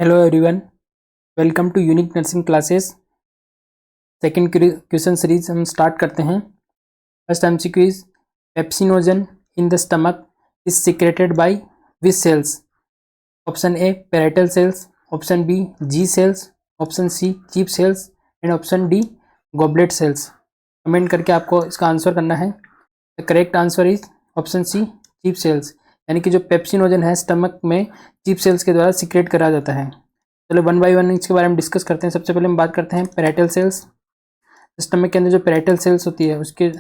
Hello everyone, welcome to unique nursing classes. Second question series हम start करते हैं। First MCQ is pepsinogen in the stomach is secreted by which cells? Option A parietal cells, option B G cells, option C chief cells and option D goblet cells. Comment करके आपको इसका answer करना है। The correct answer is option C chief cells, यानी कि जो pepsinogen है stomach में चीफ सेल्स के द्वारा सीक्रेट करा जाता है। चलो वन बाय वन इसके बारे में डिस्कस करते हैं। सबसे पहले हम बात करते हैं पैराइटल सेल्स। स्टमक के अंदर जो पैराइटल सेल्स होती है उसके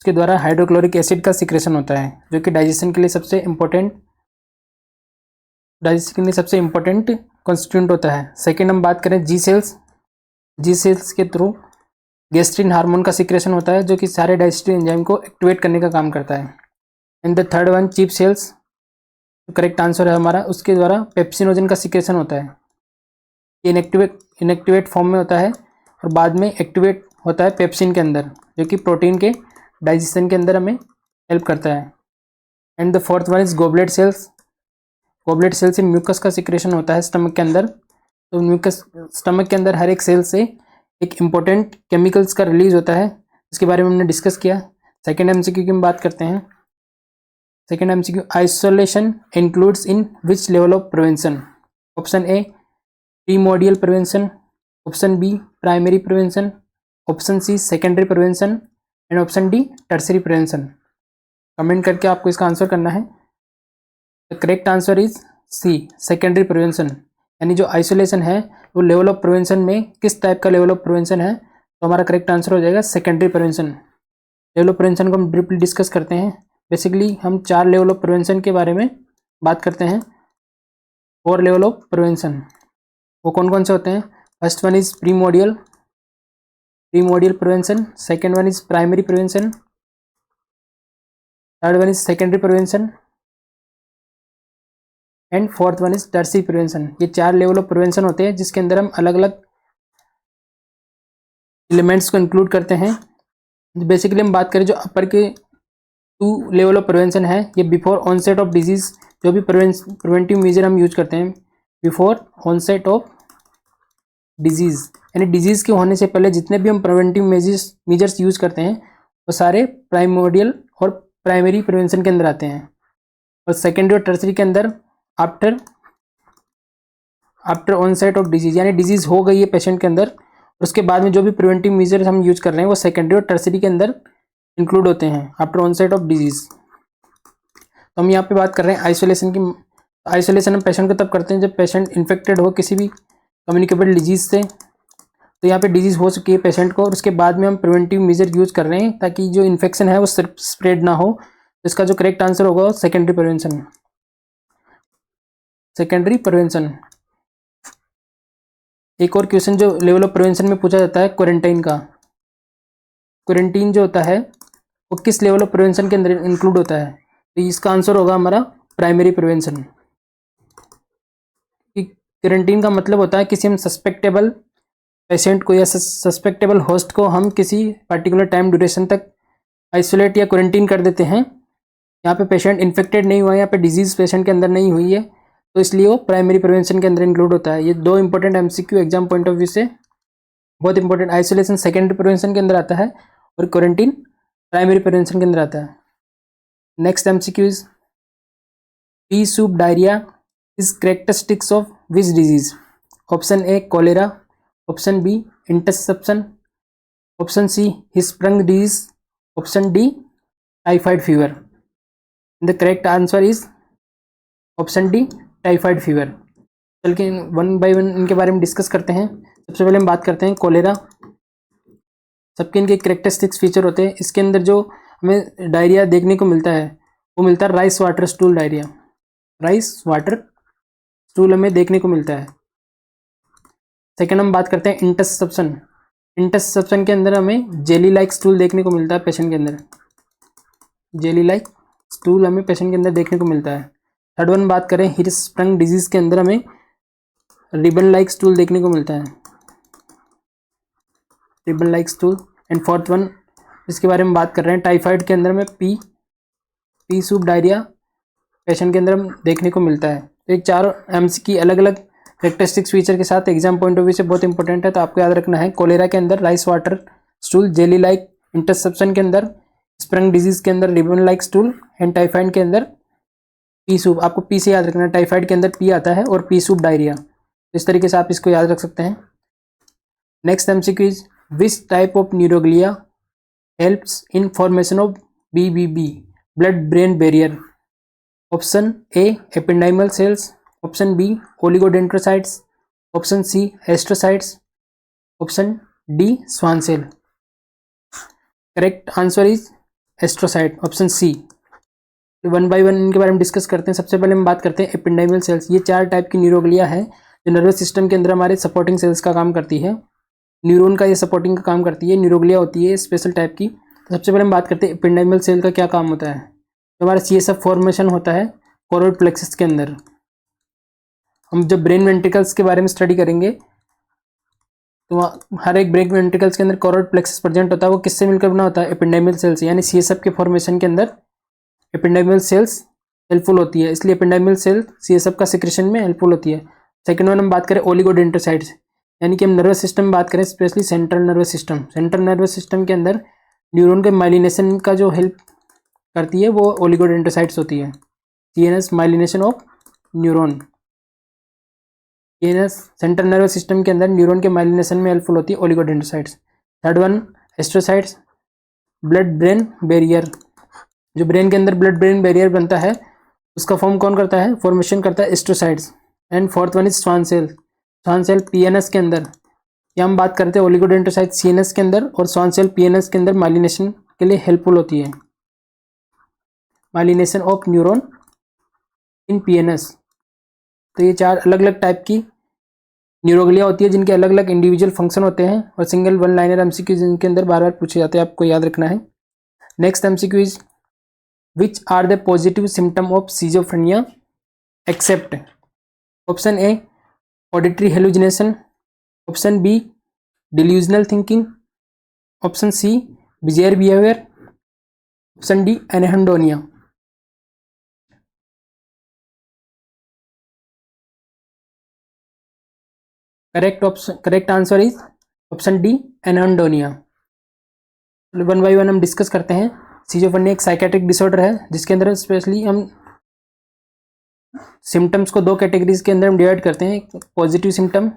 द्वारा हाइड्रोक्लोरिक एसिड का सिक्रेशन होता है, जो कि डाइजेशन के लिए सबसे इम्पोर्टेंट कॉन्स्टिट्यूएंट होता है। सेकेंड हम बात करें जी सेल्स के थ्रू गैस्ट्रिन हार्मोन का सिक्रेशन होता है, जो कि सारे डाइजेस्टिव एंजाइम को एक्टिवेट करने का काम करता है। And the third one chief cells, correct answer है हमारा, उसके द्वारा पेप्सिनोजन का सिक्रेशन होता है। ये इनएक्टिवेट फॉर्म में होता है और बाद में एक्टिवेट होता है पेप्सिन के अंदर, जो कि प्रोटीन के डाइजेशन के अंदर हमें हेल्प करता है। And the fourth one is goblet cells से म्यूकस का सिक्रेशन होता है स्टमक के अंदर। तो म्यूकस स्टमक के अंदर हर एक सेल से एक इम्पोर्टेंट केमिकल्स का रिलीज होता है, इसके बारे में हमने डिस्कस किया। सेकेंड एमसीक्यू की हम बात करते हैं। Second MCQ, isolation includes in which level of prevention? Option A primordial prevention, option B primary prevention, option C secondary prevention and option D tertiary prevention. Comment करके आपको इसका आंसर करना है। The correct answer is C secondary prevention, यानी जो isolation है वो level of prevention में किस टाइप का लेवल ऑफ प्रिवेंशन है, तो हमारा करेक्ट आंसर हो जाएगा secondary prevention. Level of prevention को हम डीपली डिस्कस करते हैं। बेसिकली हम 4 लेवल ऑफ प्रिवेंशन के बारे में बात करते हैं। 4 लेवल ऑफ प्रिवेंशन वो कौन कौन से होते हैं? First one is primordial prevention, second one is primary prevention, third one is secondary prevention and fourth one is tertiary prevention. ये 4 लेवल ऑफ प्रिवेंशन होते हैं, जिसके अंदर हम अलग अलग एलिमेंट्स को इंक्लूड करते हैं। बेसिकली हम बात करें जो अपर के 2 लेवल ऑफ प्रिवेंशन है, ये बिफोर ऑनसेट ऑफ डिजीज, जो भी प्रिवेंटिव मेजर हम यूज करते हैं बिफोर ऑनसेट ऑफ डिजीज, यानी डिजीज के होने से पहले जितने भी हम प्रिवेंटिव मेजर्स यूज करते हैं वो सारे प्राइमोडियल और प्राइमरी प्रिवेंशन के अंदर आते हैं। और सेकेंडरी और टर्सरी के अंदर आफ्टर ऑनसेट ऑफ डिजीज, यानी डिजीज हो गई है पेशेंट के अंदर, उसके बाद में जो भी प्रिवेंटिव मेजर्स हम यूज कर रहे हैं वो सेकेंडरी और टर्सरी के अंदर इंक्लूड होते हैं आफ्टर ऑनसेट ऑफ डिजीज। तो हम यहाँ पे बात कर रहे हैं आइसोलेशन की। आइसोलेशन हम पेशेंट को तब करते हैं जब पेशेंट इन्फेक्टेड हो किसी भी कम्युनिकेबल डिजीज से। तो यहाँ पे डिजीज हो चुकी है पेशेंट को और उसके बाद में हम प्रिवेंटिव मेजर यूज कर रहे हैं ताकि जो इन्फेक्शन है वो स्प्रेड ना हो। तो इसका जो करेक्ट आंसर होगा सेकेंडरी प्रिवेंशन। एक और क्वेश्चन जो लेवल ऑफ प्रिवेंशन में पूछा जाता है क्वारंटाइन का। क्वारंटीन जो होता है वो किस लेवल ऑफ प्रिवेंशन के अंदर इंक्लूड होता है? तो इसका आंसर होगा हमारा प्राइमरी प्रिवेंशन। क्वारंटीन का मतलब होता है किसी हम सस्पेक्टेबल पेशेंट को या सस्पेक्टेबल होस्ट को हम किसी पर्टिकुलर टाइम ड्यूरेशन तक आइसोलेट या क्वारंटीन कर देते हैं। यहाँ पे पेशेंट इन्फेक्टेड नहीं हुआ है, यहाँ पे डिजीज पेशेंट के अंदर नहीं हुई है, तो इसलिए वो प्राइमरी प्रिवेंशन के अंदर इंक्लूड होता है। ये 2 important MCQ exam point of view से बहुत इंपॉर्टेंट। आइसोलेशन सेकेंडरी प्रिवेंशन के अंदर आता है और क्वारंटीन प्राइमरी प्रिवेंशन के अंदर आता है। Next MCQ is pea soup diarrhoea is characteristics of which disease? Option A cholera, option B intussusception, option C Hirschsprung disease, option D typhoid fever. The correct answer is option D typhoid fever. चल के one by one इनके बारे में discuss करते हैं। सबसे पहले हम बात करते हैं कोलेरा। सबके इनके कैरेक्टरिस्टिक्स फीचर होते हैं। इसके अंदर जो हमें डायरिया देखने को मिलता है वो मिलता है rice water stool diarrhoea. Rice water stool हमें देखने को मिलता है। सेकेंड हम बात करते हैं इंटरसेप्शन के अंदर हमें जेली लाइक स्टूल देखने को मिलता है पेशेंट के अंदर। जेली लाइक स्टूल हमें पेशेंट के अंदर देखने को मिलता है। थर्ड वन बात करें हिरस्प्रंग डिजीज के अंदर हमें रिबन लाइक स्टूल देखने को मिलता है, ribbon like stool. And fourth one इसके बारे में बात कर रहे हैं टाइफाइड के अंदर में पी सूप डायरिया पेशेंट के अंदर हम देखने को मिलता है। तो ये 4 एम्स की अलग अलग कैरेक्टरिस्टिक्स फीचर के साथ एग्जाम पॉइंट ऑफ व्यू से बहुत इंपॉर्टेंट है, तो आपको याद रखना है। कोलेरा के अंदर rice water stool, jelly like interception के अंदर स्प्रंग डिजीज के अंदर ribbon like stool, and typhoid के अंदर पी सूप। आपको पी से याद रखना है, टाइफाइड के अंदर पी आता है और पी सूप डायरिया। इस तरीके से आप इसको याद रख सकते हैं। Next MCQ is which type of neuroglia helps in formation of BBB, blood brain barrier. Option A ependymal cells, option B oligodendrocytes, option C astrocytes, option D Schwann cell. Correct answer is astrocyte, option C. One by one इनके बारे में discuss करते हैं। सबसे पहले हम बात करते हैं एपेंडाइमल सेल्स। ये 4 टाइप की न्यूरोग्लिया है जो नर्वस सिस्टम के अंदर हमारे सपोर्टिंग सेल्स का काम करती है। न्यूरॉन का ये सपोर्टिंग का काम करती है, न्यूरोग्लिया होती है स्पेशल टाइप की। तो सबसे पहले हम बात करते हैं एपेंडाइमल सेल का क्या काम होता है। तो हमारा CSF फॉर्मेशन होता है कोरोइड प्लेक्सस के अंदर। हम जब ब्रेन वेंट्रिकल्स के बारे में स्टडी करेंगे तो हर एक ब्रेन वेंट्रिकल्स के अंदर कोरोइड प्लेक्सस प्रेजेंट होता है। वो किससे मिलकर बना होता है? एपेंडाइमल सेल से, यानी CSF के फॉर्मेशन के अंदर एपेंडाइमल सेल्स हेल्पफुल होती है, इसलिए एपेंडाइमल सेल CSF का सिक्रेशन में हेल्पफुल होती है। सेकंड वन हम बात करें ओलिगोडेंड्रोसाइट्स, यानी कि हम नर्वस सिस्टम में बात करें, specially central nervous system. Central nervous system के अंदर न्यूरॉन के माइलिनेशन का जो हेल्प करती है वो ओलिगोडेंड्रोसाइट्स होती है। CNS myelination of neuron, CNS central nervous system के अंदर न्यूरॉन के माइलिनेशन में हेल्पफुल होती है oligodendrocytes. Third one astrocytes, blood brain barrier. जो ब्रेन के अंदर ब्लड ब्रेन बैरियर बनता है उसका फॉर्म कौन करता है? फॉर्मेशन करता है astrocytes. And fourth one is Schwann cell. Schwann cell PNS के अंदर, या हम बात करते हैं ओलिगोडेंड्रोसाइट CNS के अंदर, और स्वान सेल PNS के अंदर माइलिनेशन के लिए हेल्पफुल होती है, myelination of neuron in PNS। तो ये 4 अलग अलग टाइप की न्यूरोग्लिया होती है जिनके अलग अलग इंडिविजुअल फंक्शन होते हैं, और सिंगल वन लाइनर MCQ जिनके अंदर बार बार पूछे जाते हैं, आपको याद रखना है। Next MCQ is which are the positive symptom of schizophrenia except. Option A auditory hallucination, option B delusional thinking, option C bizarre behaviour, option D anhedonia. Correct answer is option D anhedonia. One by one हम discuss करते हैं। Schizophrenia एक psychiatric disorder है जिसके अंदर specially हम symptoms को 2 categories के अंदर हम डिवाइड करते हैं, पॉजिटिव सिम्टम,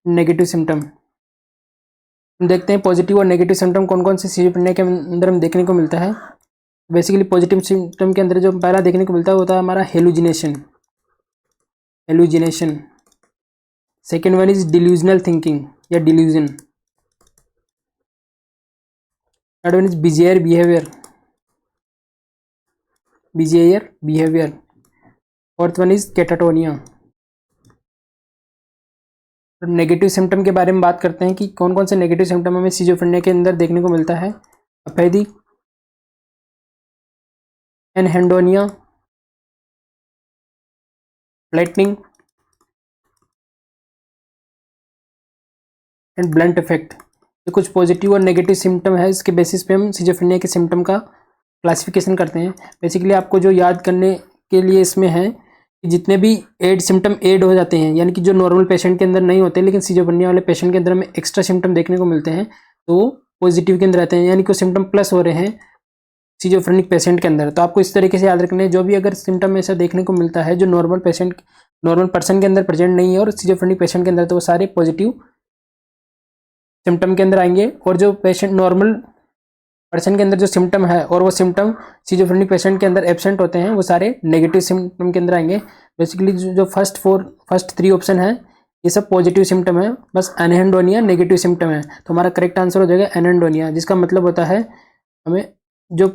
नेगेटिव सिम्टम। हम देखते हैं पॉजिटिव और नेगेटिव सिम्टम कौन कौन से सिजोफ्रेनिया के अंदर हम देखने को मिलता है। बेसिकली पॉजिटिव सिम्टम के अंदर जो पहला देखने को मिलता है होता है हमारा hallucination. Second one is delusional thinking या delusion. Third one is bizarre behaviour. Fourth one is catatonia. Negative symptom के बारे में बात करते हैं कि कौन कौन से नेगेटिव सिम्टम हमें सिजोफ्रेनिया के अंदर देखने को मिलता है। Apathy, anhedonia, flattening and blunt affect. ये कुछ पॉजिटिव और नेगेटिव सिम्टम है, इसके बेसिस पे हम सिजोफ्रेनिया के सिम्टम का क्लासिफिकेशन करते हैं। बेसिकली आपको जो याद करने के लिए इसमें है कि जितने भी सिम्टम ऐड हो जाते हैं, यानी कि जो नॉर्मल पेशेंट के अंदर नहीं होते लेकिन सिजोफ्रेनिया वाले पेशेंट के अंदर हमें एक्स्ट्रा सिम्टम देखने को मिलते हैं, तो वो पॉजिटिव के अंदर रहते हैं, यानी कि सिम्टम प्लस हो रहे हैं सिजोफ्रेनिक पेशेंट के अंदर। तो आपको इस तरीके से याद रखना है, जो भी अगर सिम्टम ऐसा देखने को मिलता है जो नॉर्मल पर्सन के अंदर प्रेजेंट नहीं है और सिजोफ्रेनिक पेशेंट के अंदर, तो वो सारे पॉजिटिव सिम्टम के अंदर आएंगे। और जो पेशेंट नॉर्मल पर्सन के अंदर जो सिम्टम है और वो सिम्टम सिजोफ्रेनिक पेशेंट के अंदर एब्सेंट होते हैं, वो सारे नेगेटिव सिम्टम के अंदर आएंगे। बेसिकली जो फर्स्ट 3 ऑप्शन है ये सब पॉजिटिव सिम्टम है, बस एनहेडोनिया नेगेटिव सिम्टम है। तो हमारा करेक्ट आंसर हो जाएगा एनहेडोनिया, जिसका मतलब होता है हमें जो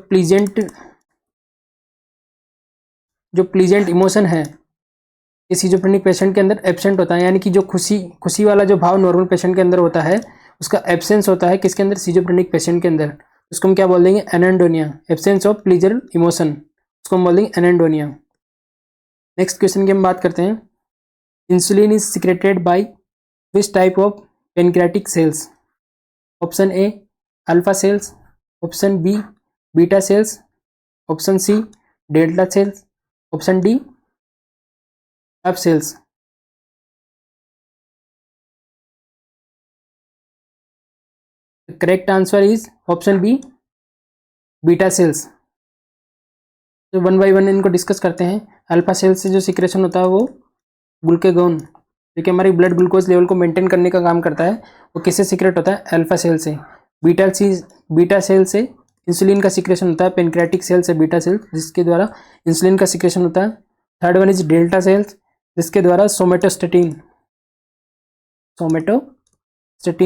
प्लीजेंट इमोशन है ये सिजोफ्रेनिक पेशेंट के अंदर एब्सेंट होता है, यानी कि जो खुशी वाला जो भाव नॉर्मल पेशेंट के अंदर होता है उसका एब्सेंस होता है किसके अंदर? सिजोफ्रेनिक पेशेंट के अंदर। उसको हम क्या बोल देंगे? Anhedonia, absence of pleaser emotion, उसको हम बोल देंगे एनहेडोनिया। नेक्स्ट क्वेश्चन की हम बात करते हैं। Insulin is secreted by which type of pancreatic cells. Option A alpha cells, option B beta cells, option C delta cells, option D F cells. Correct answer is option B, beta cells. तो one by one इनको discuss करते हैं। Alpha cells से जो secretion होता है वो glucagon, जो कि हमारी ब्लड ग्लूकोज लेवल को मेंटेन करने का काम करता है, वो किससे सीक्रेट होता है? अल्फा सेल से। बीटा सेल से इंसुलिन का सिक्रेशन होता है, पेनक्रियाटिक सेल से बीटा सेल, जिसके द्वारा इंसुलिन का सिक्रेशन होता है। Third one is delta sales, जिसके द्वारा सोमेटोस्टेटिन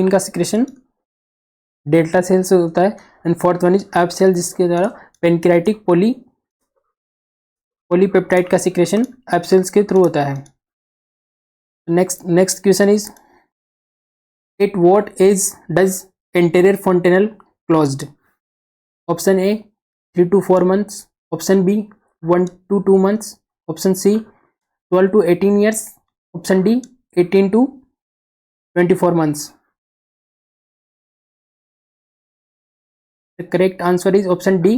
का सिक्रेशन डेल्टा सेल से होता है। And fourth one is F cell, जिसके द्वारा पेनक्रियाटिक पॉलीपेप्टाइड का सिक्रेशन एप सेल्स के थ्रू होता है। Next question is at what age does anterior fontanelle closed? Option A 3 to 4 months, option B 1 to 2 months, option C 12 to 18 years, option D 18 to 24 months. The correct answer is option D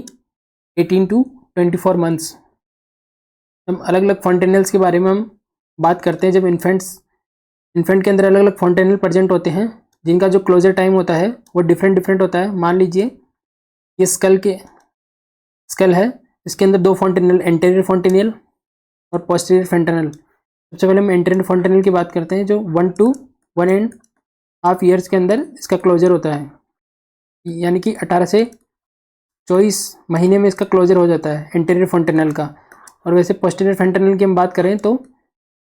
18 to 24 months. हम अलग अलग fontanelles के बारे में हम बात करते हैं। जब इन्फेंट के अंदर अलग अलग फॉन्टेनल प्रेजेंट होते हैं, जिनका जो क्लोजर टाइम होता है वो डिफरेंट होता है। मान लीजिए ये स्कल है, इसके अंदर 2 फॉन्टेनल, एंटेरियर फॉन्टेनियल और पोस्टीरियर फॉन्टेनल। सबसे पहले हम एंटेरियर फॉन्टेनल की बात करते हैं, जो 1 to 1.5 years के अंदर इसका क्लोजर होता है, यानी कि 18 से 24 महीने में इसका क्लोजर हो जाता है एंटेरियर फॉन्टेनल का। और वैसे पोस्टीरियर फॉन्टेनल की हम बात करें तो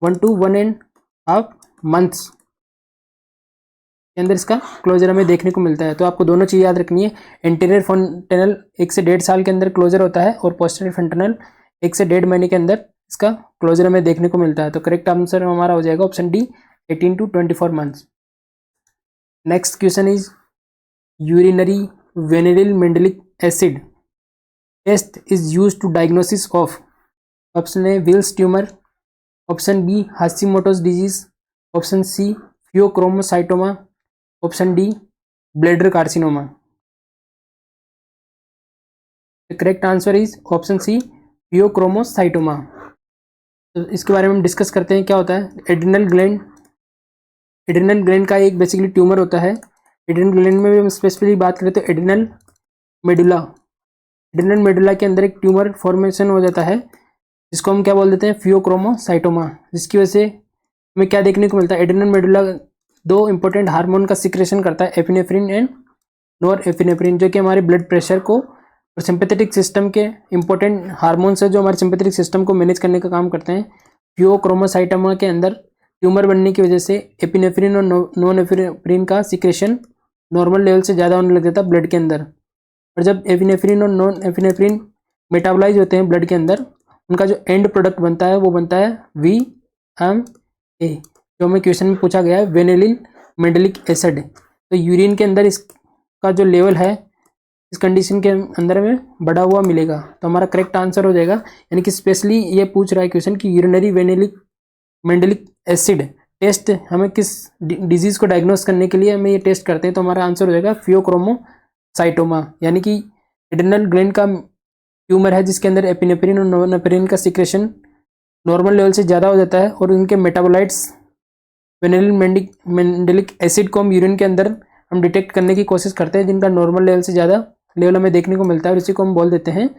1 to 1.5 months के अंदर इसका क्लोजर हमें देखने को मिलता है। तो आपको दोनों चीज़ याद रखनी है, एंटीरियर फॉन्टेनल 1 से 1.5 साल के अंदर क्लोजर होता है और पोस्टीरियर फॉन्टेनल 1 से 1.5 महीने के अंदर इसका क्लोजर हमें देखने को मिलता है। तो करेक्ट आंसर हमारा हो जाएगा option D 18 to 24 months। Next question is urinary vanillyl mandelic acid test is use to diagnosis of? Option A Wilms tumour, option B Hashimoto's disease, option C pheochromocytoma, option D bladder carcinoma. The correct answer is option C pheochromocytoma. तो इसके बारे में हम discuss करते हैं। क्या होता है? एड्रिनल ग्लैंड का एक बेसिकली ट्यूमर होता है। एड्रिनल ग्लैंड में भी हम स्पेसिफिकली बात करें तो एड्रिनल मेडुला के अंदर एक ट्यूमर फॉर्मेशन हो जाता है, जिसको हम क्या बोल देते हैं? फियोक्रोमोसाइटोमा। जिसकी वजह से हमें क्या देखने को मिलता है? एड्रिनल मेडुला 2 इंपॉर्टेंट हार्मोन का सिक्रेशन करता है, एपिनेफ्रिन एंड नॉरएपिनेफ्रिन, जो कि हमारे ब्लड प्रेशर को और सिंपैथेटिक सिस्टम के इंपॉर्टेंट हार्मोन्स है, जो हमारे सिंपैथेटिक सिस्टम को मैनेज करने का काम करते हैं। फियोक्रोमोसाइटोमा के अंदर ट्यूमर बनने की वजह से एपिनेफ्रिन और नॉरएपिनेफ्रिन का सिक्रेशन नॉर्मल लेवल से ज़्यादा होने लग जाता है ब्लड के अंदर। और जब एपिनेफ्रिन और नॉरएपिनेफ्रिन मेटाबोलाइज होते हैं ब्लड के अंदर, उनका जो एंड प्रोडक्ट बनता है वो बनता है VMA, जो हमें क्वेश्चन में पूछा गया है, वेनिलिन मेंडेलिक एसिड। तो यूरिन के अंदर इसका जो लेवल है इस कंडीशन के अंदर में बढ़ा हुआ मिलेगा। तो हमारा करेक्ट आंसर हो जाएगा, यानी कि स्पेशली ये पूछ रहा है क्वेश्चन कि यूरिनरी मेंडेलिक एसिड टेस्ट हमें किस डिजीज़ को डायग्नोस करने के लिए हमें ये टेस्ट करते हैं। तो हमारा आंसर हो जाएगा फियोक्रोमोसाइटोमा, यानी कि एड्रिनल ग्लैंड का ट्यूमर है, जिसके अंदर एपिनेफ्रिन और नॉरएपिनेफ्रिन का सिक्रेशन नॉर्मल लेवल से ज़्यादा हो जाता है और उनके मेटाबोलाइट्स वेनिलिन मेंडेलिक एसिड को हम यूरिन के अंदर हम डिटेक्ट करने की कोशिश करते हैं, जिनका नॉर्मल लेवल से ज़्यादा लेवल हमें देखने को मिलता है, और इसी को हम बोल देते हैं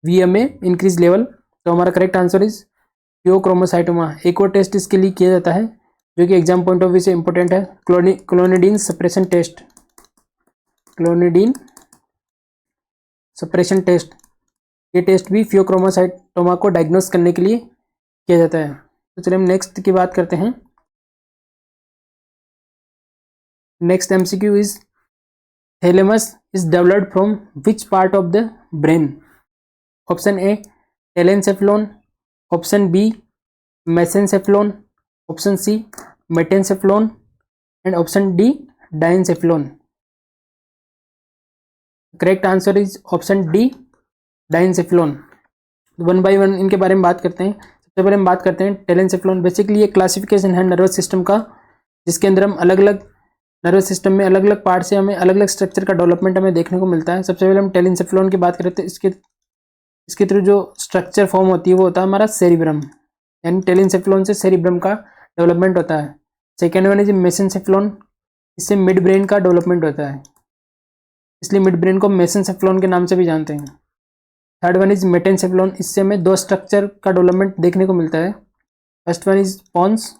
VMA इंक्रीज लेवल। तो हमारा करेक्ट आंसर इज फियोक्रोमोसाइटोमा। एक और टेस्ट इसके लिए किया जाता है जो कि एग्जाम पॉइंट ऑफ व्यू से इंपॉर्टेंट है, क्लोनिडीन सप्रेशन टेस्ट। ये टेस्ट भी फियोक्रोमोसाइटोमा को डायग्नोस करने के लिए किया जाता है। तो चलिए हम नेक्स्ट की बात करते हैं। Next MCQ is thalamus is developed from which part of the brain? Option A telencephalon, option B mesencephalon, option C metencephalon and option D diencephalon. Correct answer is option D diencephalon. One by one इनके बारे में बात करते हैं। सबसे पहले हम बात करते हैं टेलेनसेफ्लॉन। बेसिकली ये क्लासिफिकेशन है नर्वस सिस्टम का, जिसके अंदर हम अलग अलग नर्वस सिस्टम में अलग अलग पार्ट से हमें अलग अलग स्ट्रक्चर का डेवलपमेंट हमें देखने को मिलता है। सबसे पहले हम टेलेनसेफ्लॉन की बात करें तो इसके थ्रू जो स्ट्रक्चर फॉर्म होती है वो होता है हमारा सेरिब्रम, यानी टेलेनसेफ्लॉन से सेरिब्रम का डेवलपमेंट होता है। सेकेंड वन इज मेसेनसेफ्लॉन, इससे मिड ब्रेन का डेवलपमेंट होता है। इसलिए मिड ब्रेन को मेसेनसेफ्लॉन के नाम से भी जानते हैं। थर्ड वन इज मेटेनसेफ्लॉन, इससे हमें दो स्ट्रक्चर का डेवलपमेंट देखने को मिलता है। First one is pons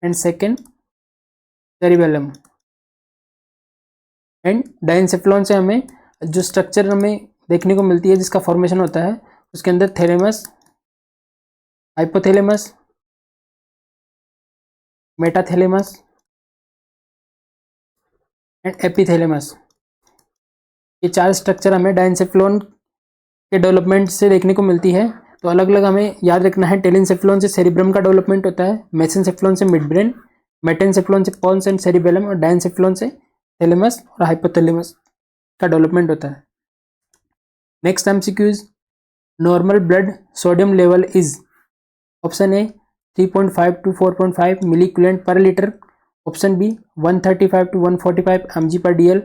and second cerebellum. And diencephalon से हमें जो स्ट्रक्चर हमें देखने को मिलती है, जिसका फॉर्मेशन होता है, उसके अंदर thalamus, hypothalamus, metathalamus and epithalamus, ये चार स्ट्रक्चर हमें डायनसेफ्लॉन के डेवलपमेंट से देखने को मिलती है। तो अलग अलग हमें याद रखना है। टेलिनसेफ्लॉन से सेरिब्रम का डेवलपमेंट होता है, मेसेनसेफ्लॉन से मिड ब्रेन, मेटेनसेफ्लॉन से पॉन्स एंड सेरिबेलम और डायनसेफ्लॉन से थैलेमस और हाइपोथैलेमस का डेवलपमेंट होता है। Next MCQ is normal blood sodium level is, option A 3.5 to 4.5 milliequivalent per litre, option B 135 to 145 mg per dl,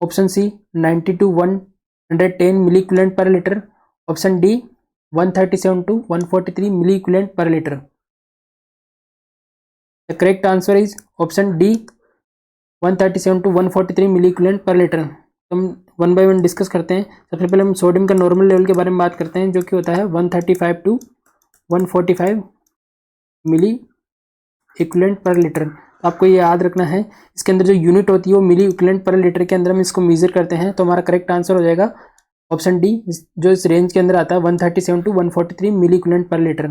option C 90 to 110 milliequivalent per litre, option D 137 to 143 milliequivalent per litre. The correct answer is option D 137 to 143 milliequivalent per litre. हम one by one discuss करते हैं। सबसे पहले हम sodium का normal level के बारे में बात करते हैं, जो कि होता है 135 to 145 milliequivalent per litre. तो आपको ये याद रखना है, इसके अंदर जो यूनिट होती है वो मिली इक्विवेलेंट पर लीटर के अंदर हम इसको मेजर करते हैं। तो हमारा करेक्ट आंसर हो जाएगा ऑप्शन डी, जो इस रेंज के अंदर आता है 137 to 143 milliequivalent per litre.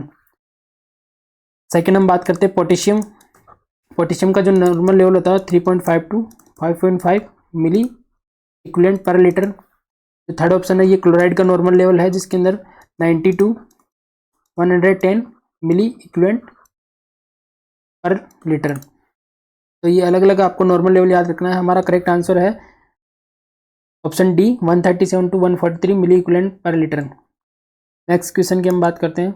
Second हम बात करते हैं पोटेशियम। पोटेशियम का जो नॉर्मल लेवल होता है 3.5 to 5.5 milliequivalent per litre. जो थर्ड ऑप्शन है ये क्लोराइड का नॉर्मल लेवल है, जिसके अंदर 90 to 110 milliequivalent per litre. तो ये अलग अलग आपको नॉर्मल लेवल याद रखना है। हमारा करेक्ट आंसर है option D 137 to 143 milliequivalent per litre. Next question की हम बात करते हैं।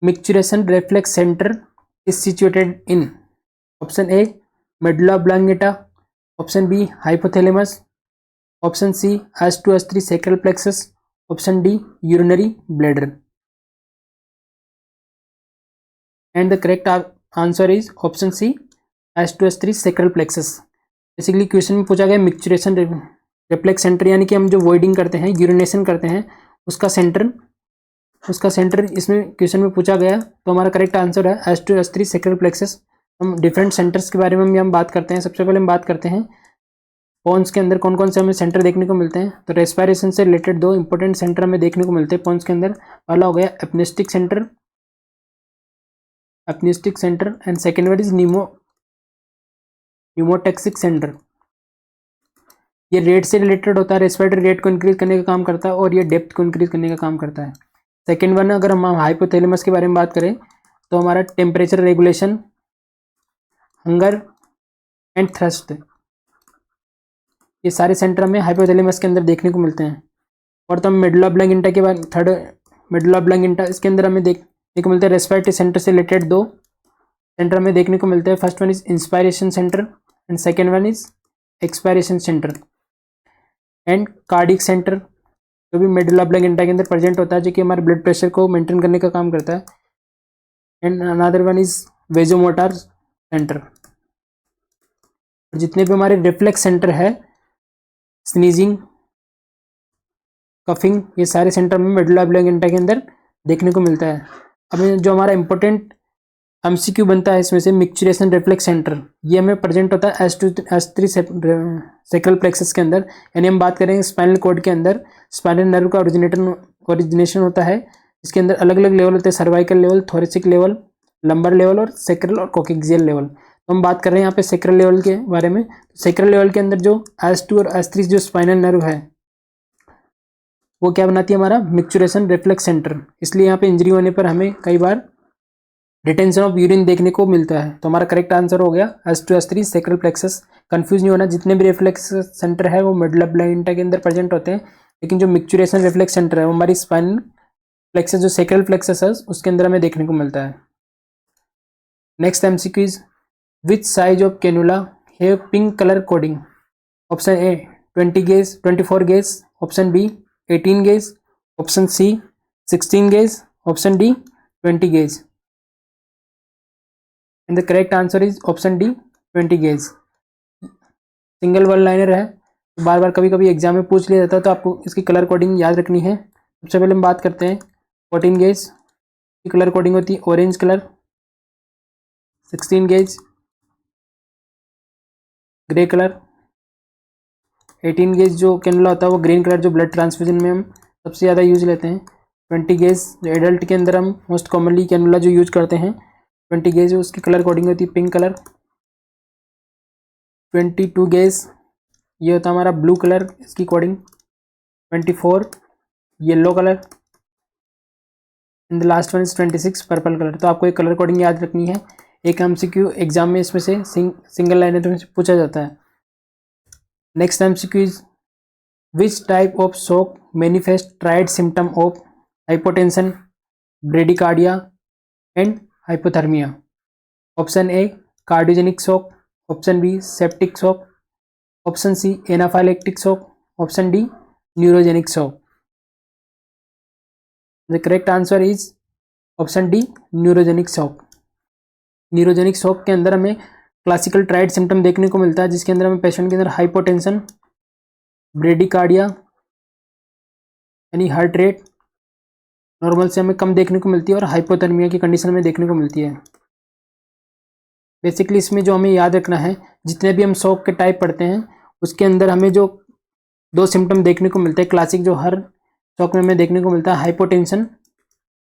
Micturition reflex centre is situated in, option A medulla oblongata, option B hypothalamus, option C S2 S3 sacral plexus, option D urinary bladder. And the correct answer is option C S2 S3 sacral plexus. Basically question में पूछा गया micturition reflex centre, यानी कि हम जो voiding करते हैं, urination करते हैं, उसका सेंटर इसमें क्वेश्चन में पूछा गया। तो हमारा करेक्ट आंसर है S2 S3 सैक्रल प्लेक्सस। हम डिफरेंट सेंटर्स के बारे में भी हम बात करते हैं। सबसे पहले हम बात करते हैं पॉन्स के अंदर कौन कौन से हमें सेंटर देखने को मिलते हैं। तो रेस्पिरेशन से रिलेटेड दो इंपॉर्टेंट सेंटर हमें देखने को मिलते हैं पॉन्स के अंदर। पहला हो गया apneustic centre and second word is pneumotaxic centre. ये रेट से रिलेटेड होता है, रेस्पिरेटरी रेट को इंक्रीज करने का काम करता है और ये डेप्थ को इंक्रीज करने का काम करता है। सेकेंड वन, अगर हम हाइपोथैलेमस के बारे में बात करें तो हमारा temperature regulation, hunger and thrust, ये सारे सेंटर हमें हाइपोथैलेमस के अंदर देखने को मिलते हैं। और तो हम मेडुला ऑब्लांगेटा के बाद थर्ड मेडुला ऑब्लांगेटा, इसके अंदर हमें देखने को मिलते हैं रेस्पिरेटरी सेंटर से रिलेटेड दो सेंटर हमें देखने को मिलते हैं। First one is inspiration centre and second one is expiration centre. And cardiac centre जो भी मेडुला ऑब्लांगेटा के अंदर प्रेजेंट होता है, जो कि हमारे ब्लड प्रेशर को मेंटेन करने का काम करता है। And another one is vasomotor centre. जितने भी हमारे रिफ्लेक्स सेंटर है, स्नीजिंग, कफिंग, ये सारे सेंटर में मेडुला ऑब्लांगेटा के अंदर देखने को मिलता है। अब जो हमारा इंपॉर्टेंट एमसीक्यू बनता है इसमें से मिक्चुरेशन रिफ्लेक्स सेंटर, ये हमें प्रेजेंट होता है S2 S3 सैक्रल प्लेक्सस के अंदर। यानी हम बात करेंगे स्पाइनल कॉर्ड के अंदर स्पाइनल नर्व का ओरिजिनेशन होता है, इसके अंदर अलग अलग लेवल होते हैं, cervical level, thoracic level, lumbar level और सैक्रल और कोक्सियल लेवल। तो हम बात कर रहे हैं यहाँ पे सैक्रल लेवल के बारे में। सैक्रल लेवल के अंदर जो S2 और S3 जो स्पाइनल नर्व है वो क्या बनाती है, हमारा मिक्चुरेशन रिफ्लेक्स सेंटर। इसलिए यहाँ पे इंजरी होने पर हमें कई बार रिटेंशन ऑफ यूरिन देखने को मिलता है। तो हमारा करेक्ट आंसर हो गया S2 S3 sacral plexus. Confuse नहीं होना, जितने भी रिफ्लेक्स सेंटर है वो मेडुला ऑब्लांगेटा के अंदर प्रेजेंट होते हैं, लेकिन जो मिक्चुरेशन रिफ्लेक्स सेंटर है वो हमारी स्पाइनल प्लेक्सस जो सैक्रल प्लेक्सस है उसके अंदर हमें देखने को मिलता है। Next MCQ is which size of cannula have pink colour coding, option A 20 gauge 24 gauge, option B 18 gauge, option C 16 gauge, option D 20 gauge. And the correct answer is option D 20 gauge। Single one liner है, तो बार बार कभी कभी exam में पूछ लिया जाता है, तो आपको इसकी कलर कोडिंग याद रखनी है। सबसे पहले हम बात करते हैं 14 गेज की कलर कोडिंग होती है orange colour, 16 gauge grey colour, 18 gauge जो कैनुला होता है वो ग्रीन कलर, जो ब्लड ट्रांसफ्यूजन में हम सबसे ज़्यादा यूज लेते हैं। 20 गेज जो एडल्ट के अंदर हम मोस्ट कॉमनली कैनुला जो यूज करते हैं 20 गेज, उसकी कलर कोडिंग होती है पिंक कलर। 22 गेज ये होता है हमारा ब्लू कलर, इसकी coding. 24 yellow colour and the last one is 26 purple colour. तो आपको एक कलर कोडिंग याद रखनी है। एक MCQ एग्जाम में इसमें से सिंगल लाइनर में से पूछा जाता है। Next MCQ is which type of shock manifest triad symptom of hypotension, bradycardia and hypothermia. Option A cardiogenic shock, option B septic shock, option C anaphylactic shock, option D neurogenic shock. The correct answer is option D neurogenic shock. Neurogenic shock के अंदर हमें classical tried symptom देखने को मिलता है, जिसके अंदर हमें पेशेंट के अंदर हाइपोटेंशन, ब्रेडिकार्डिया यानी हार्ट रेट नॉर्मल से हमें कम देखने को मिलती है, और हाइपोथर्मिया की कंडीशन में देखने को मिलती है। बेसिकली इसमें जो हमें याद रखना है, जितने भी हम शॉक के टाइप पढ़ते हैं उसके अंदर हमें जो दो सिम्टम देखने को मिलते हैं क्लासिक, जो हर शॉक में हमें देखने को मिलता है, हाइपोटेंशन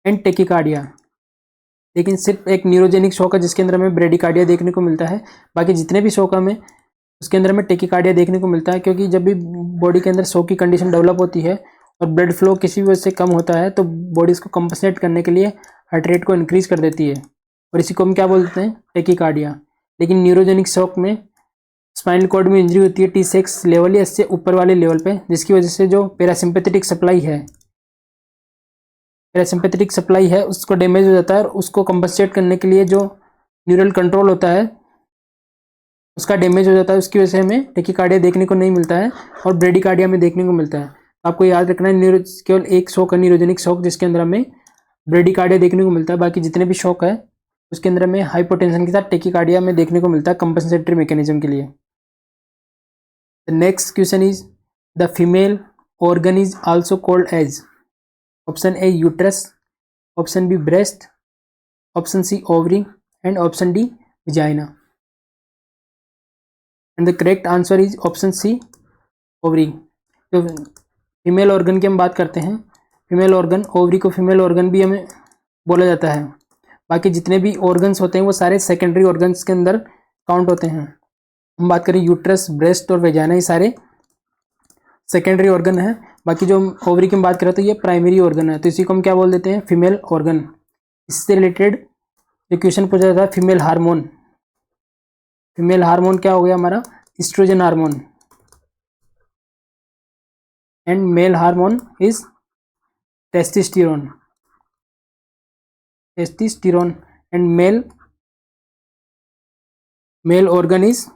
एंड टेकिकार्डिया। लेकिन सिर्फ एक न्यूरोजेनिक शॉक है जिसके अंदर हमें ब्रेडिकार्डिया देखने को मिलता है। बाकी जितने भी शॉक हमें उसके अंदर हमें टेकिकार्डिया देखने को मिलता है, क्योंकि जब भी बॉडी के अंदर शॉक की कंडीशन डेवलप होती है और ब्लड फ्लो किसी भी वजह से कम होता है, तो बॉडी इसको कंपनसेट करने के लिए हार्ट रेट को इंक्रीज कर देती है, और इसी को हम क्या बोलते हैं, टेकिकार्डिया। लेकिन न्यूरोजेनिक शॉक में स्पाइनल कॉर्ड में इंजरी होती है T6 लेवल या इससे ऊपर वाले लेवल पे, जिसकी वजह से जो पैरासिम्पेथेटिक सप्लाई है उसको डैमेज हो जाता है, और उसको कंपनसेट करने के लिए जो न्यूरल कंट्रोल होता है उसका डैमेज हो जाता है। उसकी वजह से हमें टेकिकार्डिया देखने को नहीं मिलता है और ब्रेडिकार्डिया में देखने को मिलता है। आपको याद रखना है केवल एक शॉक है न्यूरोजेनिक शॉक, जिसके अंदर हमें ब्रेडिकार्डिया देखने को मिलता है। बाकी जितने भी शॉक है उसके अंदर हमें हाइपोटेंशन के साथ टेकिकार्डिया में देखने को मिलता है कंपनसेटरी मैकेनिज्म के लिए। The next question is the female organ is also called as option A uterus, option B breast, option C ovary and option D vagina. And the correct answer is option C ovary. तो female organ की हम बात करते हैं, female organ ovary को female organ भी हमें बोला जाता है। बाकी जितने भी ऑर्गन्स होते हैं वो सारे सेकेंडरी ऑर्गन्स के अंदर काउंट होते हैं। हम बात करें यूट्रस, ब्रेस्ट और वेजाना, ये सारे सेकेंडरी ऑर्गन है। बाकी जो हम ओवरी की बात करें तो ये प्राइमरी ऑर्गन है, तो इसी को हम क्या बोल देते हैं, फीमेल ऑर्गन। इससे रिलेटेड जो क्वेश्चन पूछा जाता है फीमेल हार्मोन, फीमेल हार्मोन क्या हो गया हमारा, estrogen hormone, and male hormone is testosterone and male organ is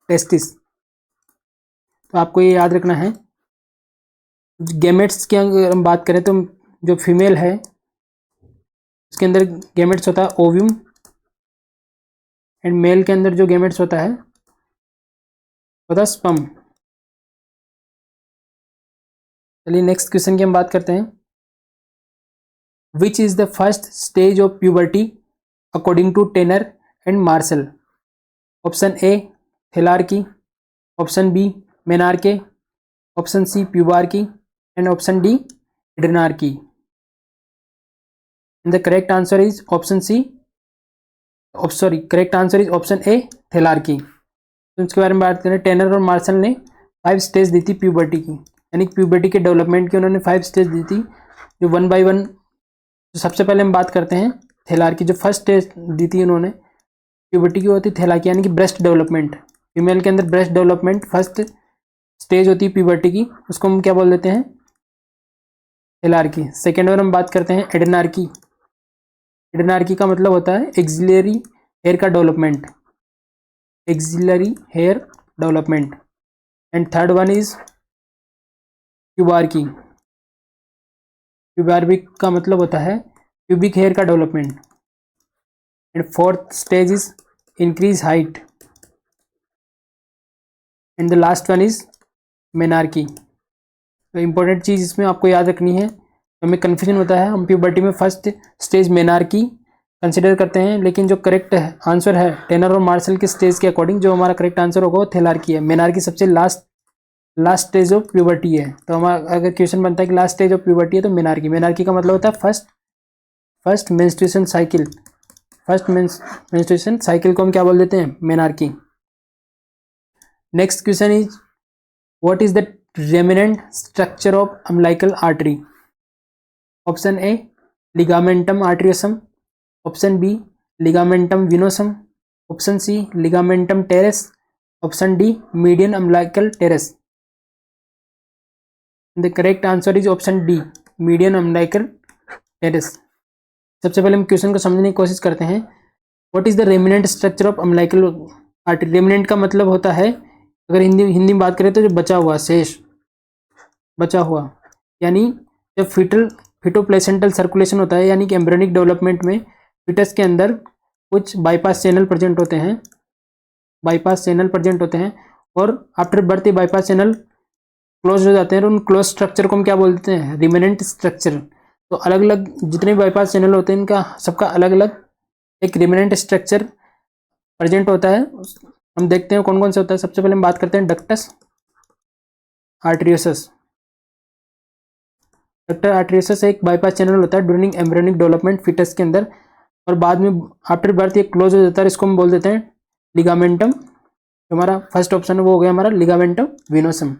testis. तो आपको ये याद रखना है। गैमेट्स की अगर हम बात करें तो जो फीमेल है उसके अंदर गैमेट्स होता है ओव्यूम, एंड मेल के अंदर जो गैमेट्स होता है स्पर्म। चलिए नेक्स्ट क्वेश्चन की हम बात करते हैं। Which is the first stage of puberty according to Tanner and Marshall. Option A thelarche, option B menarche, option C pubarche and option D adrenarche. And the correct answer is option C, correct answer is option A thelarche. तो इसके बारे में बात करें, tenor और martial ने 5 stage दी थी puberty की, यानी प्यूबर्टी के डेवलपमेंट की उन्होंने 5 स्टेज दी थी, जो 1 by 1। तो सबसे पहले हम बात करते हैं थैलार्की, जो फर्स्ट स्टेज दी थी उन्होंने प्यूबर्टी की होती थैलार्की, यानी कि ब्रेस्ट डेवलपमेंट। फीमेल के अंदर ब्रेस्ट डेवलपमेंट फर्स्ट स्टेज होती है प्यूबर्टी की, उसको हम क्या बोल देते हैं, थैलार्की। सेकेंड में हम बात करते हैं एड्रेनार्की। एड्रेनार्की का मतलब होता है एक्सिलरी हेयर का development, axillary hair development. And third one is pubarche. Pubarche का मतलब होता है प्यूबिक हेयर का development. And fourth stage is increase height, and the last one is menarche. तो इम्पोर्टेंट चीज़ इसमें आपको याद रखनी है, हमें कन्फ्यूजन होता है, हम प्यूबर्टी में फर्स्ट स्टेज मेनार्की कंसिडर करते हैं, लेकिन जो करेक्ट आंसर है टेनर और मार्शल के स्टेज के अकॉर्डिंग जो हमारा करेक्ट आंसर होगा वो थेलार्की है। मेनार्की सबसे लास्ट स्टेज ऑफ प्यूबर्टी है। तो हमारा अगर क्वेश्चन बनता है कि लास्ट स्टेज ऑफ प्यूबर्टी है तो मेनार्की का मतलब होता है first menstruation cycle. First menstruation cycle को हम क्या बोल देते हैं? Menarche. Next question is what is the remnant structure of umbilical artery? Option A ligamentum arteriosum, option B ligamentum venosum, option C ligamentum teres, option D median umbilical teres. The correct answer is option D median umbilical teres. सबसे पहले हम question को समझने की कोशिश करते हैं। What is the remnant structure of umbilical artery? Remnant का मतलब होता है, अगर हिंदी में बात करें तो जो बचा हुआ, शेष बचा हुआ, यानी जब फिटोप्लेसेंटल सर्कुलेशन होता है, यानी कि एम्ब्रियोनिक डेवलपमेंट में फिटस के अंदर कुछ बाईपास चैनल प्रेजेंट होते हैं, और आफ्टर बर्थ ये बाईपास चैनल क्लोज हो जाते हैं, और उन क्लोज स्ट्रक्चर को हम क्या बोलते हैं? Remnant structure. तो अलग अलग जितने बाईपास चैनल होते हैं इनका सबका अलग अलग एक रिमेनेंट स्ट्रक्चर प्रेजेंट होता है। हम देखते हैं कौन कौन से होता है। सबसे पहले हम बात करते हैं डक्टस आर्टरियोसस। डक्टस आर्टरियोसस एक बाईपास चैनल होता है ड्यूरिंग एम्ब्रियोनिक डेवलपमेंट फिटस के अंदर, और बाद में आफ्टर बर्थ ये क्लोज हो जाता है। इसको हम बोल देते हैं लिगामेंटम। हमारा फर्स्ट ऑप्शन वो हो गया हमारा लिगामेंटम विनोसम।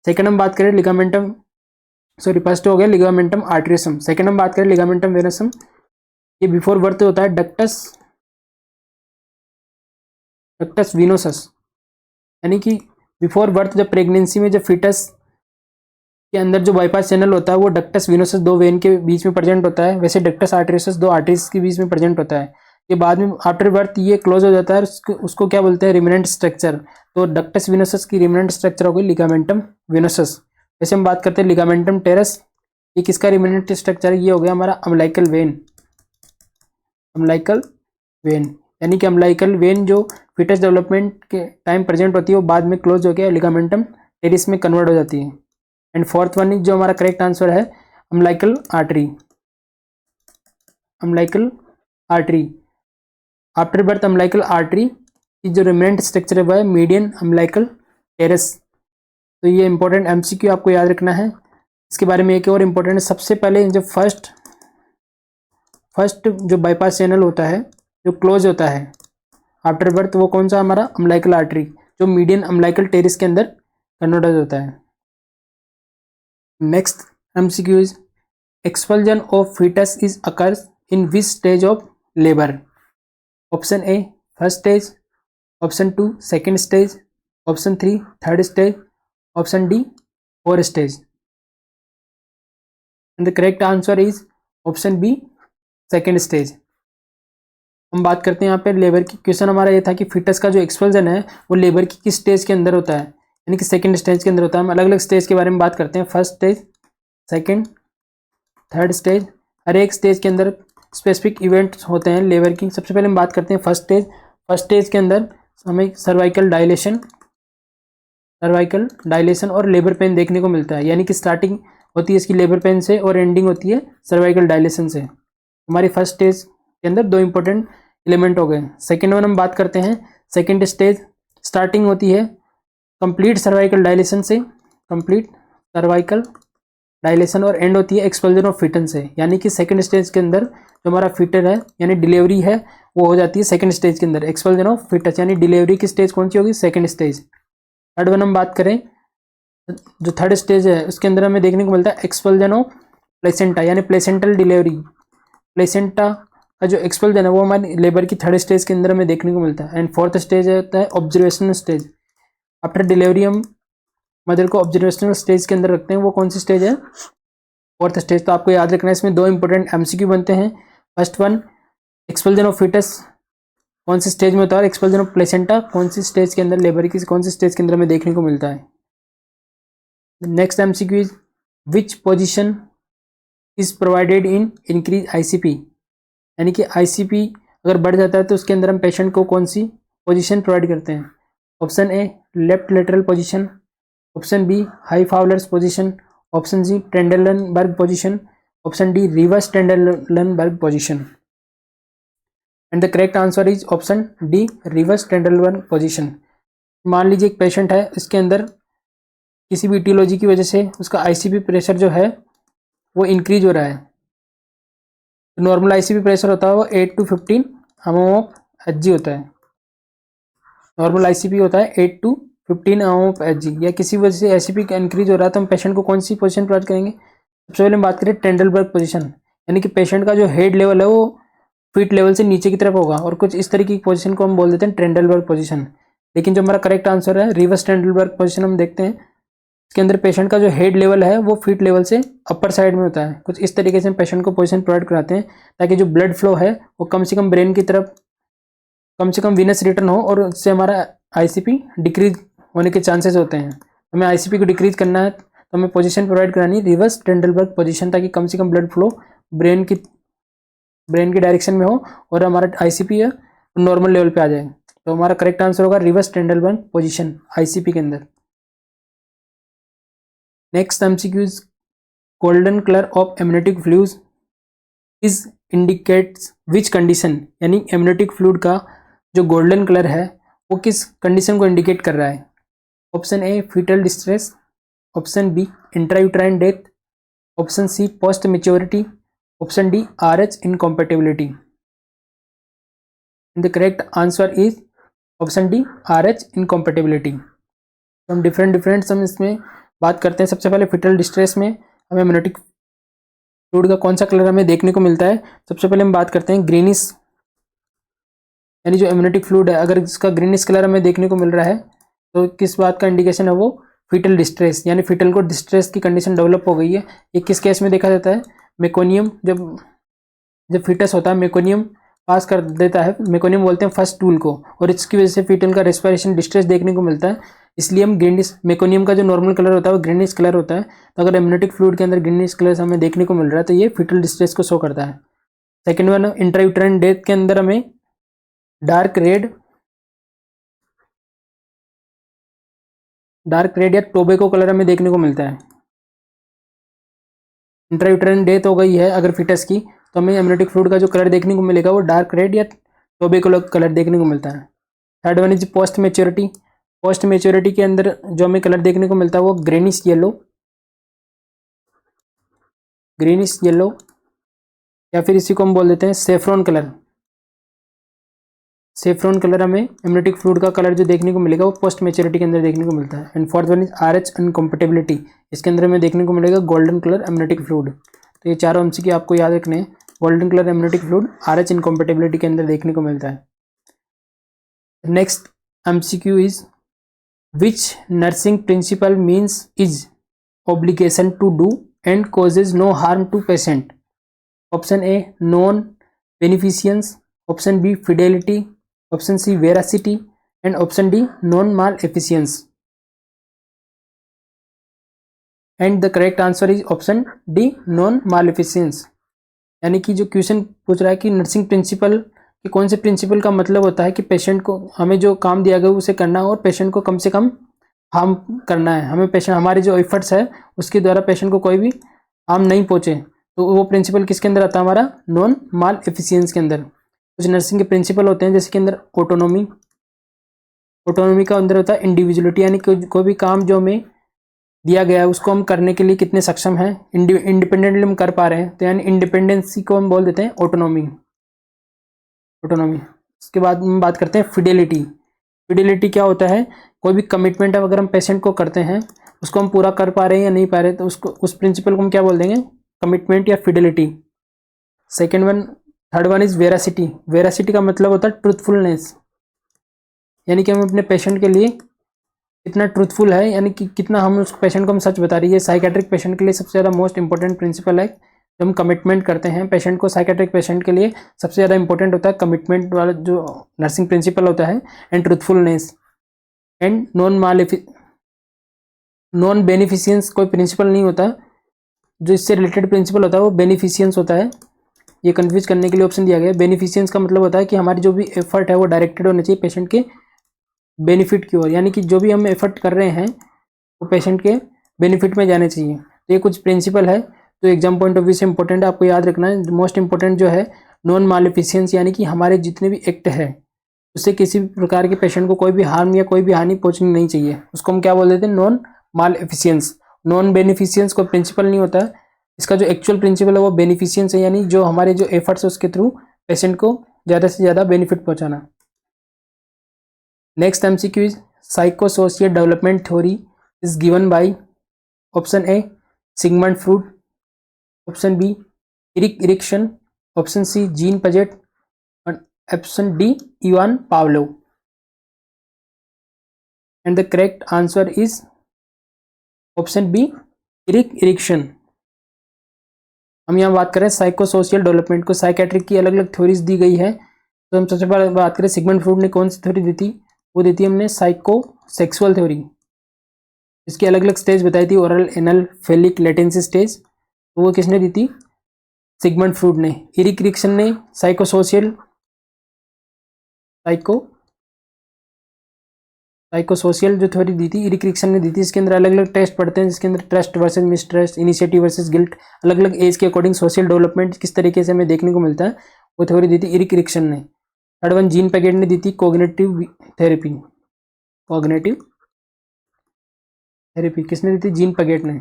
सेकंड हम बात करें फर्स्ट हो गया लिगामेंटम आर्टरियोसम। सेकंड हम बात करें लिगामेंटम विनोसम, ये बिफोर बर्थ होता है डक्टस विनोसस, यानी कि बिफोर बर्थ जब प्रेगनेंसी में जब फिटस के अंदर जो बाईपास चैनल होता है वो डक्टस विनोसस दो वेन के बीच में प्रेजेंट होता है। वैसे डक्टस आर्टरियोसस दो आर्टरीज के बीच में प्रेजेंट होता है। ये बाद में आफ्टर बर्थ ये क्लोज हो जाता है, उसको क्या बोलते हैं? Remnant structure. तो डक्टस विनोसस की रिमेनेंट स्ट्रक्चर हो गई लिगामेंटम विनोसस। वैसे हम बात करते हैं लिगामेंटम टेरेस, ये किसका रिमेनेंट स्ट्रक्चर है? ये हो गया हमारा अम्बिलिकल वेन, यानी कि अम्बिलिकल वेन जो फिटस डेवलपमेंट के टाइम प्रेजेंट होती है वो बाद में क्लोज हो गया लिगामेंटम टेरेस में कन्वर्ट हो जाती है। एंड फोर्थ वन जो हमारा करेक्ट आंसर है umbilical artery. After birth umbilical artery की जो रिमेनेंट स्ट्रक्चर है वह है मीडियन अम्बिलिकल टेरेस। तो ये इंपॉर्टेंट एमसीक्यू आपको याद रखना है। इसके बारे में एक और इम्पोर्टेंट, सबसे पहले जो फर्स्ट जो बाईपास चैनल होता है जो क्लोज होता है आफ्टर बर्थ, वो कौन सा? हमारा अम्बिलिकल आर्टरी, जो मीडियन अम्बिलिकल टेरेस के अंदर कन्वर्ट होता है। Next MCQ is expulsion of fetus is occurs in which stage of labour? Option A first stage, option 2 second stage, option 3 third stage, option D fourth stage. And the correct answer is option B second stage. हम बात करते हैं यहाँ पे labour की। Question हमारा ये था कि फिटस का जो एक्सपल्जन है वो लेबर की किस स्टेज के अंदर होता है, यानी कि सेकंड स्टेज के अंदर होता है। हम अलग अलग स्टेज के बारे में बात करते हैं, first stage, second, third stage. हर एक स्टेज के अंदर स्पेसिफिक इवेंट्स होते हैं लेबर की। सबसे पहले हम बात करते हैं फर्स्ट स्टेज। फर्स्ट स्टेज के अंदर हमें सर्वाइकल डायलेशन और लेबर पेन देखने को मिलता है, यानी कि स्टार्टिंग होती है इसकी लेबर पेन से और एंडिंग होती है सर्वाइकल डायलेशन से। हमारी फर्स्ट स्टेज के अंदर दो इंपॉर्टेंट एलिमेंट हो गए। सेकेंड वन हम बात करते हैं, सेकेंड स्टेज स्टार्टिंग होती है कंप्लीट सर्वाइकल डायलेशन से, और एंड होती है एक्सपल्जन ऑफ फिटन से, यानी कि सेकेंड स्टेज के अंदर जो हमारा फिटर है यानी डिलीवरी है वो हो जाती है सेकेंड स्टेज के अंदर। एक्सपल्जन ऑफ फिटस यानी डिलीवरी की स्टेज कौन सी होगी? Second stage. थर्ड वन हम बात करें, जो थर्ड स्टेज है उसके अंदर हमें देखने को मिलता है एक्सपल्जन ऑफ प्लेसेंटा, यानी प्लेसेंटल डिलीवरी। प्लेसेंटा का जो एक्सपल्जन है वो हमारी लेबर की थर्ड स्टेज के अंदर हमें देखने को मिलता है। एंड फोर्थ स्टेज होता है ऑब्जर्वेशनल स्टेज। आफ्टर डिलीवरी हम मदर को ऑब्जर्वेशनल स्टेज के अंदर रखते हैं, वो कौन सी स्टेज है? Fourth stage. तो आपको याद रखना है, इसमें दो इंपॉर्टेंट एमसीक्यू बनते हैं। First one expulsion of fetus कौन सी स्टेज में होता है, एक्सपल्जन ऑफ प्लेसेंटा कौन सी स्टेज के अंदर, लेबर की कौन सी स्टेज के अंदर हमें देखने को मिलता है। Next MCQ is which position is provided in increase ICP, यानी कि आईसीपी अगर बढ़ जाता है तो उसके अंदर हम पेशेंट को कौन सी पोजीशन प्रोवाइड करते हैं। Option A left lateral position, option B high Fowler's position, option C Trendelenburg position, option D reverse Trendelenburg position. And the correct answer is option D reverse Trendelenburg position. मान लीजिए एक patient है, इसके अंदर किसी भी ईटियोलॉजी की वजह से उसका आईसीपी प्रेशर जो है वो इंक्रीज हो रहा है। नॉर्मल आईसीपी प्रेशर होता है वो 8 to 15 mmHg होता है। नॉर्मल आईसीपी होता है 8 to 15 mmHg। या किसी वजह से आईसीपी का इंक्रीज हो रहा है तो हम पेशेंट को कौन सी पोजीशन प्रोवाइड करेंगे? सबसे पहले हम बात करें ट्रेंडलबर्ग पोजीशन, यानी कि पेशेंट का जो हेड लेवल है वो फीट लेवल से नीचे की तरफ होगा और कुछ इस तरीके की पोजीशन को हम बोल देते हैं ट्रेंडलबर्ग पोजीशन। लेकिन जो हमारा करेक्ट आंसर है रिवर्स ट्रेंडलबर्ग पोजीशन, हम देखते हैं इसके अंदर पेशेंट का जो हेड लेवल है वो फीट लेवल से अपर साइड में होता है। कुछ इस तरीके से हम पेशेंट को पोजीशन प्रोवाइड कराते हैं ताकि जो ब्लड फ्लो है वो कम से कम ब्रेन की तरफ कम से कम वीनस रिटर्न हो और उससे हमारा आईसीपी डिक्रीज होने के चांसेस होते हैं। हमें आईसीपी को डिक्रीज करना है तो हमें पोजीशन प्रोवाइड करानी है रिवर्स ट्रेंडलबर्ग पोजीशन, ताकि कम से कम ब्लड फ्लो ब्रेन की डायरेक्शन में हो और हमारा आईसीपी है नॉर्मल लेवल पे आ जाए। तो हमारा करेक्ट आंसर होगा रिवर्स ट्रेंडलबर्ग पोजीशन आईसीपी के अंदर। Next MCQ is golden colour of amniotic fluid is indicates which condition, यानी एमनेटिक फ्लूइड का जो गोल्डन कलर है वो किस कंडीशन को इंडिकेट कर रहा है? Option A fetal distress, option B intrauterine death, option C post maturity, option D RH incompatibility. The correct answer is option D RH incompatibility. हम डिफरेंट हम इसमें बात करते हैं। सबसे पहले फीटल डिस्ट्रेस में हमें एमनेटिक फ्लूइड का कौन सा कलर हमें देखने को मिलता है? सबसे पहले हम बात करते हैं ग्रीनिश, यानी जो एमनेटिक फ्लूइड है अगर इसका ग्रीनिश कलर हमें देखने को मिल रहा है तो किस बात का इंडिकेशन है? वो फीटल डिस्ट्रेस, यानी फीटल को डिस्ट्रेस की कंडीशन डेवलप हो गई है। ये किस केस में देखा जाता है? मेकोनियम, जब फीटस होता है मेकोनियम पास कर देता है, मेकोनियम बोलते हैं फर्स्ट टूल को, और इसकी वजह से फीटल का रेस्पिरेशन डिस्ट्रेस देखने को मिलता है। इसलिए हम ग्रीनिश, मेकोनियम का जो नॉर्मल कलर होता है वो ग्रीनिश कलर होता है। तो अगर एमनेटिक फ्लूइड के अंदर ग्रीनिश कलर हमें देखने को मिल रहा है तो ये फीटल डिस्ट्रेस को शो करता है। सेकेंड वन, इंट्रायूट्राइन डेथ के अंदर हमें डार्क रेड या टोबैको कलर हमें देखने को मिलता है। इंट्रायूट्राइन डेथ हो गई है अगर फीटस की तो हमें एमनेटिक फ्लूइड का जो कलर देखने को मिलेगा वो डार्क रेड या टोबैको कलर देखने को मिलता है। Third one is post maturity. Post maturity के अंदर जो हमें कलर देखने को मिलता है वो ग्रीनिश येलो या फिर इसी को हम बोल देते हैं सेफ्रॉन कलर। सेफ्रॉन कलर हमें एमनेटिक फ्लूइड का कलर जो देखने को मिलेगा वो पोस्ट मेच्योरिटी के अंदर देखने को मिलता है। And fourth one is RH incompatibility. इसके अंदर हमें देखने को मिलेगा गोल्डन कलर एमनेटिक फ्लूइड। तो ये चारों एमसीक्यू आपको याद रखने हैं। Golden colour amniotic fluid RH incompatibility के अंदर देखने को मिलता है। Next MCQ is which nursing principle means is obligation to do and causes no harm to patient? Option A non beneficence, option B fidelity, option C veracity and option D non maleficence. And the correct answer is option D non maleficence. यानी कि जो question पूछ रहा है कि nursing principal कि कौन से प्रिंसिपल का मतलब होता है कि पेशेंट को हमें जो काम दिया गया उसे करना है और पेशेंट को कम से कम हार्म करना है। हमें पेशेंट हमारे जो एफर्ट्स है उसके द्वारा पेशेंट को कोई भी हार्म नहीं पहुंचे। तो वो प्रिंसिपल किसके अंदर आता है? हमारा नॉन माल एफिशिएंस के अंदर। कुछ नर्सिंग के प्रिंसिपल होते हैं जैसे कि अंदर ऑटोनॉमी का अंदर होता है इंडिविजुअलिटी, यानी कोई भी काम जो हमें दिया गया है उसको हम करने के लिए कितने सक्षम हैं, इंडिपेंडेंटली हम कर पा रहे हैं, तो यानी इंडिपेंडेंसी को हम बोल देते हैं ऑटोनॉमी। उसके बाद हम बात करते हैं फिडेलिटी क्या होता है? कोई भी कमिटमेंट अगर हम पेशेंट को करते हैं उसको हम पूरा कर पा रहे हैं या नहीं पा रहे तो उसको उस प्रिंसिपल को हम क्या बोल देंगे? कमिटमेंट या Fidelity. Third one is veracity का मतलब होता है ट्रूथफुलनेस, यानी कि हम अपने पेशेंट के लिए कितना ट्रूथफुल है, यानी कि कितना हम उस पेशेंट को हम सच बता रही है। साइकेट्रिक पेशेंट के लिए सबसे ज़्यादा मोस्ट इंपॉर्टेंट प्रिंसिपल है जब हम कमिटमेंट करते हैं पेशेंट को। साइकेट्रिक पेशेंट के लिए सबसे ज़्यादा इंपॉर्टेंट होता है कमिटमेंट वाला जो नर्सिंग प्रिंसिपल होता है, एंड ट्रूथफुलनेस एंड नॉन बेनिफिशियंस कोई प्रिंसिपल नहीं होता। जो इससे रिलेटेड प्रिंसिपल होता है वो बेनिफिशियंस होता है। ये कंफ्यूज करने के लिए ऑप्शन दिया गया है। बेनिफिशियंस का मतलब होता है कि हमारी जो भी एफर्ट है वो डायरेक्टेड होने चाहिए पेशेंट के बेनिफिट की ओर, यानी कि जो भी हम एफर्ट कर रहे हैं वो पेशेंट के बेनिफिट में जाने चाहिए। तो ये कुछ प्रिंसिपल है तो एग्जाम पॉइंट ऑफ व्यू से इंपॉर्टेंट है, आपको याद रखना है। मोस्ट इंपॉर्टेंट जो है नॉन मालेफिशियंस, यानी कि हमारे जितने भी एक्ट है उससे किसी भी प्रकार के पेशेंट को कोई भी हार्म या कोई भी हानि पहुंचनी नहीं चाहिए, उसको हम क्या बोल देते हैं, नॉन मालेफिशियंस। नॉन बेनिफिशियंस कोई प्रिंसिपल नहीं होता है, इसका जो एक्चुअल प्रिंसिपल है वो बेनिफिशियंस है, यानी जो हमारे जो एफर्ट्स है उसके थ्रू पेशेंट को ज़्यादा से ज़्यादा बेनिफिट पहुंचाना। Next MCQ is psychosocial development theory is given by option A Sigmund Freud, option B Erik Erikson, option C Jean Piaget, option D Ivan Pavlov. And the correct answer is option B Erik Erikson. हम यहाँ बात करें psychosocial development को, psychiatric की अलग अलग theories दी गई है। तो हम सबसे पहले बात करें सिगमंड फ्रूड ने कौन सी थ्योरी दी थी, वो दी थी हमने साइको सेक्सुअल थ्योरी। इसकी अलग अलग स्टेज बताई थी, ओरल, एनल, फेलिक, लेटेंसी स्टेज। तो वो किसने दी थी, सिगमंड फ्रूड ने। इरिक इरिक्सन ने साइकोसोशियल जो थ्योरी दी थी, इरिक इरिक्सन ने दी थी। इसके अंदर अलग अलग टेस्ट पढ़ते हैं, जिसके अंदर trust versus mistrust, initiative versus guilt, अलग अलग एज के अकॉर्डिंग सोशल डेवलपमेंट किस तरीके से हमें देखने को मिलता है, वो थ्योरी दी थी इरिक इरिक्सन ने। थर्ड वन जीन पैगेट ने दी थी कोग्निटिव थेरेपी किसने दी थी, जीन पैगेट ने।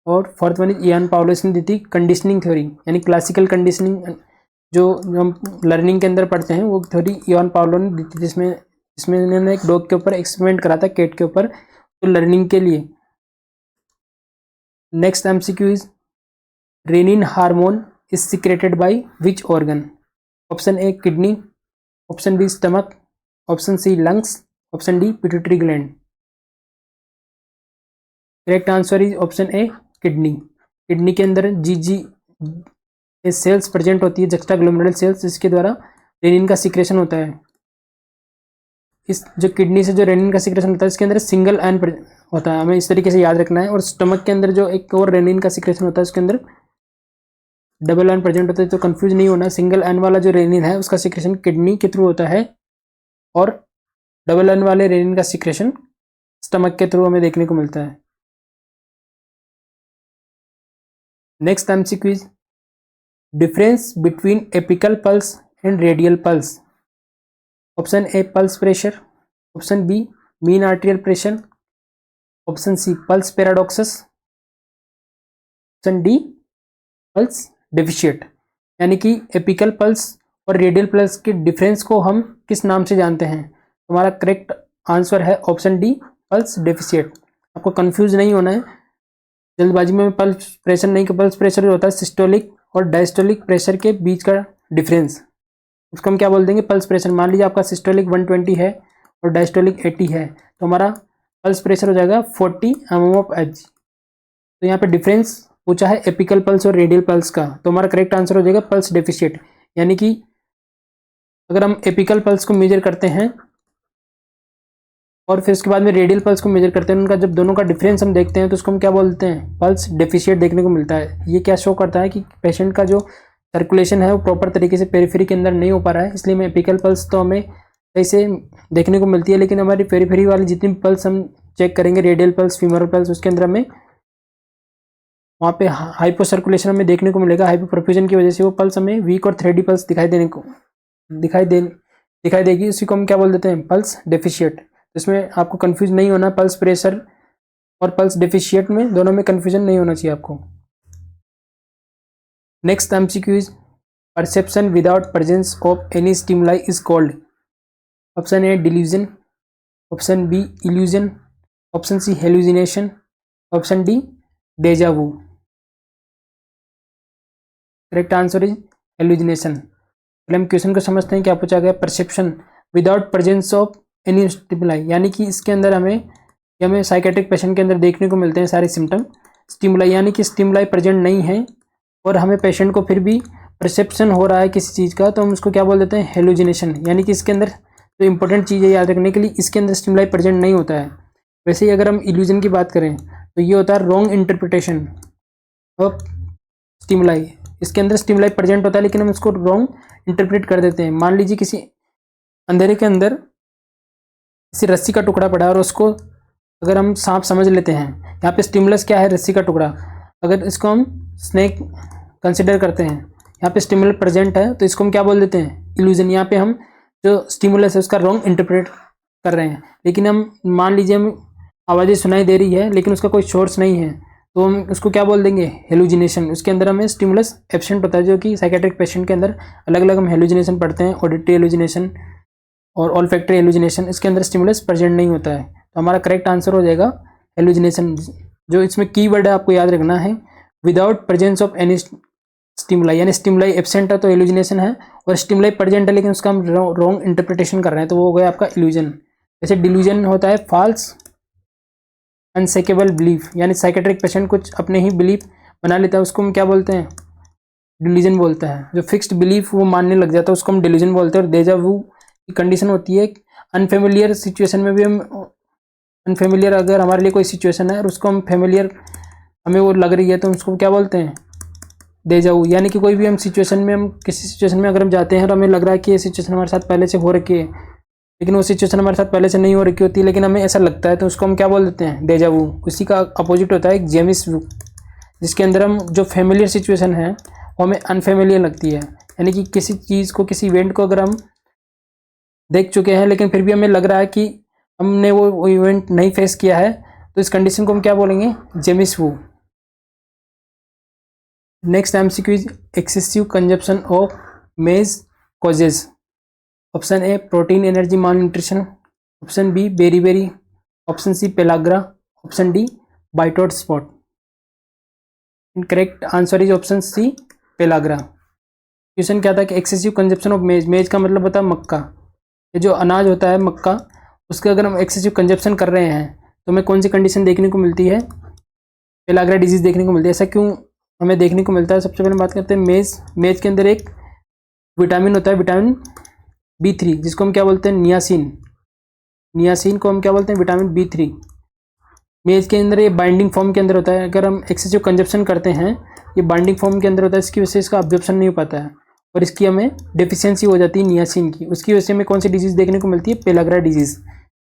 और फोर्थ वन इयान पावलोस ने दी थी कंडीशनिंग थ्योरी, यानी क्लासिकल कंडीशनिंग जो हम लर्निंग के अंदर पढ़ते हैं, वो थ्योरी इयान पावलो ने दी थी, जिसमें इन्होंने एक डॉग के ऊपर एक्सपेरिमेंट करा था, केट के ऊपर, तो लर्निंग के लिए। Next MCQ is renin hormone is secreted by which organ, option A kidney, option B stomach, option C lungs, option D pituitary gland. Correct answer is option A kidney. Kidney के अंदर जीजी cells present होती है, juxtaglomerular sales, जिसके द्वारा rennin का secretion होता है। इस जो किडनी से जो रेनिन का सिक्रेशन होता है, इसके अंदर सिंगल एन होता है, हमें इस तरीके से याद रखना है। और स्टमक के अंदर जो एक और रेनिन का सिक्रेशन होता है, उसके अंदर डबल एन प्रेजेंट होता है। तो कंफ्यूज नहीं होना, सिंगल एन वाला जो रेनिन है उसका सिक्रेशन किडनी के थ्रू होता है, और डबल एन वाले रेनिन का सिक्रेशन स्टमक के थ्रू हमें देखने को मिलता है। Next MCQ is difference between apical pulse and radial pulse, option A pulse pressure, option B mean arterial pressure, option C pulse paradoxus, option D pulse deficit. यानी कि apical pulse और radial pulse के difference को हम किस नाम से जानते हैं, हमारा करेक्ट आंसर है ऑप्शन डी पल्स डेफिशिएट। आपको कंफ्यूज नहीं होना है, जल्दबाजी में पल्स प्रेशर नहीं, पल्स प्रेशर होता है सिस्टोलिक और डायस्टोलिक प्रेशर के बीच का डिफरेंस, उसको हम क्या बोल देंगे, पल्स प्रेशर। मान लीजिए आपका सिस्टोलिक 120 है और डायस्टोलिक 80 है, तो हमारा पल्स प्रेशर हो जाएगा 40 mm/H। तो यहाँ पे डिफरेंस पूछा है एपिकल पल्स और रेडियल पल्स का, तो हमारा करेक्ट आंसर हो जाएगा पल्स डेफिशिएट। यानी कि अगर हम एपिकल पल्स को मेजर करते हैं और फिर उसके बाद में रेडियल पल्स को मेजर करते हैं, उनका जब दोनों का डिफरेंस हम देखते हैं तो उसको हम क्या बोलते हैं, पल्स डेफिशिएट देखने को मिलता है। ये क्या शो करता है कि पेशेंट का जो सर्कुलेशन है वो प्रॉपर तरीके से पेरीफेरी के अंदर नहीं हो पा रहा है, इसलिए में एपिकल पल्स तो हमें सही से देखने को मिलती है, लेकिन हमारी पेरीफेरी वाली जितनी पल्स हम चेक करेंगे, रेडियल पल्स, फीमोरल पल्स, उसके अंदर हमें वहाँ पे हाइपो सर्कुलेशन हमें देखने को मिलेगा। हाइपो परफ्यूजन की वजह से वो पल्स हमें वीक और थ्रेडी पल्स दिखाई देगी, उसी को हम क्या बोल देते हैं, पल्स डेफिशिएट। इसमें आपको कंफ्यूज नहीं होना, पल्स प्रेशर और पल्स डेफिशिएट में दोनों में कंफ्यूजन नहीं होना चाहिए आपको। Next MCQ is perception without presence of any stimuli is called, option A delusion, option B illusion, option C hallucination, option D deja vu. Correct answer is hallucination. पहले हम question को समझते हैं क्या पूछा गया, perception without presence of any stimuli, यानी कि इसके अंदर हमें साइकेट्रिक पेशेंट के अंदर देखने को मिलते हैं सारे सिम्टम। स्टिमुलाई यानी कि स्टिमुलाई प्रेजेंट नहीं है और हमें पेशेंट को फिर भी परसेप्शन हो रहा है किसी चीज़ का, तो हम उसको क्या बोल देते हैं, हेलुसिनेशन। यानी कि इसके अंदर जो इंपॉर्टेंट चीज़ है याद रखने के लिए, इसके अंदर स्टिमुलाई प्रेजेंट नहीं होता है। वैसे ही अगर हम इल्यूजन की बात करें तो ये होता है रॉन्ग इंटरप्रिटेशन ऑफ स्टिमुलाई। इसके अंदर स्टिमुलाई प्रेजेंट होता है लेकिन हम उसको रॉन्ग इंटरप्रेट कर देते हैं। मान लीजिए किसी अंधेरे के अंदर किसी रस्सी का टुकड़ा पड़ा है और उसको अगर हम सांप समझ लेते हैं, यहाँ पे स्टिमुलस क्या है, रस्सी का टुकड़ा, अगर इसको हम स्नेक कंसिडर करते हैं, यहाँ पे स्टिमुलस प्रेजेंट है तो इसको हम क्या बोल देते हैं, इल्यूजन। यहाँ पे हम जो स्टिमुलस है उसका रॉन्ग इंटरप्रेट कर रहे हैं। लेकिन हम मान लीजिए हम आवाज़ें सुनाई दे रही है लेकिन उसका कोई सोर्स नहीं है, तो हम उसको क्या बोल देंगे, हेलुजिनेशन। उसके अंदर हमें स्टिमुलस एब्सेंट होता है, जो कि साइकेट्रिक पेशेंट के अंदर अलग अलग हम हेलुजिनेशन पढ़ते हैं, ऑडिटरी हेलुजिनेशन और ऑल्फैक्टरी हेलुजिनेशन। इसके अंदर स्टिमुलस प्रेजेंट नहीं होता है, तो हमारा करेक्ट आंसर हो जाएगा हेलुजिनेशन। जो इसमें कीवर्ड है आपको याद रखना है, without presence of any stimuli, यानी स्टिमुलाई एब्सेंट है तो इल्यूजनेशन है, और स्टिमुलाई प्रेजेंट है लेकिन उसका हम रॉन्ग इंटरप्रिटेशन कर रहे हैं तो वो हो गया आपका इल्यूजन। जैसे डिल्यूजन होता है फॉल्स अनसेकेबल बिलीफ, यानी साइकेट्रिक पेशेंट कुछ अपने ही बिलीफ बना लेता है, उसको हम क्या बोलते हैं, डिल्यूजन बोलता है। जो फिक्स्ड बिलीफ वो मानने लग जाता है उसको हम डिल्यूजन बोलते हैं। और डेजा वू की कंडीशन होती है अनफेमिलियर सिचुएशन में भी हम, अनफेमिलियर अगर हमारे लिए कोई सिचुएशन है और उसको हम फेमिलियर हमें वो लग रही है तो उसको क्या बोलते हैं, डेजा वू। यानी कि कोई भी हम सिचुएशन में, हम किसी सिचुएशन में अगर हम जाते हैं और हमें लग रहा है कि ये सिचुएशन हमारे साथ पहले से हो रखी है, लेकिन वो सिचुएशन हमारे साथ पहले से नहीं हो रखी होती, लेकिन हमें ऐसा लगता है तो उसको हम क्या बोल देते हैं, डेजा वू। उसी का अपोजिट होता है एक जेमिस वू, जिसके अंदर हम जो फेमिलियर सिचुएशन है वो हमें अनफेमिलियर लगती है। यानी कि किसी चीज़ को, किसी इवेंट को अगर हम देख चुके हैं लेकिन फिर भी हमें लग रहा है कि हमने वो इवेंट नहीं फेस किया है, तो इस कंडीशन को हम क्या बोलेंगे, jamais vu. Next MCQ is excessive consumption of maize causes. Option A protein energy malnutrition, option B beriberi, option C pellagra, option D Bitot spot. Correct answer is option C pellagra. Question क्या था कि excessive consumption of मेज, मेज का मतलब होता है मक्का, ये जो अनाज होता है मक्का, उसका अगर हम एक्सेसिव कंजप्शन कर रहे हैं तो हमें कौन सी कंडीशन देखने को मिलती है, पेलाग्रा डिजीज देखने को मिलती है। ऐसा क्यों हमें देखने को मिलता है, सबसे पहले बात करते हैं मेज। मेज के अंदर एक विटामिन होता है, विटामिन B3, जिसको हम क्या बोलते हैं, नियासिन। नियासिन को हम क्या बोलते हैं, विटामिन B3। मेज के अंदर ये बाइंडिंग फॉर्म के अंदर होता है, अगर हम एक्सेसिव कंजप्शन करते हैं ये बाइंडिंग फॉर्म के अंदर होता है, इसकी वजह से इसका अब्जॉर्प्शन नहीं हो पाता है और इसकी हमें डेफिशिएंसी हो जाती है नियासिन की। उसकी वजह से हमें कौन सी डिजीज़ देखने को मिलती है, पेलाग्रा डिजीज़।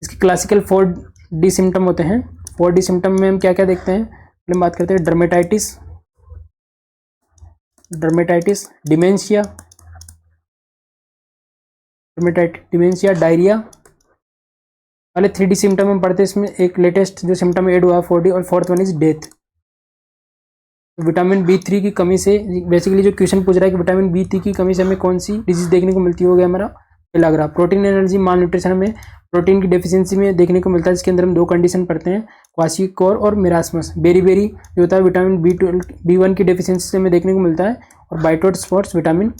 इसके क्लासिकल 4D सिम्टम होते हैं। 4D सिम्टम में हम क्या क्या देखते हैं, पहले बात करते हैं डर्मेटाइटिस, डिमेंशिया, डिमेंशिया, डायरिया। पहले 3D सिम्टम हम पढ़ते हैं, इसमें एक लेटेस्ट जो सिम्टम ऐड हुआ है 4D, और fourth one is death. Vitamin B3 की कमी से, बेसिकली जो क्वेश्चन पूछ रहा है कि विटामिन B3 की कमी से हमें कौन सी डिजीज देखने को मिलती, हो गया हमारा पेलाग्रा। प्रोटीन एनर्जी माल न्यूट्रिशन में प्रोटीन की डेफिशिएंसी में देखने को मिलता है, जिसके अंदर हम दो कंडीशन पढ़ते हैं, क्वाशिकोर और मिरासमस। बेरी बेरी जो होता है विटामिन B1 की डेफिशिएंसी से हमें देखने को मिलता है, और बाइटोट स्पॉट्स विटामिन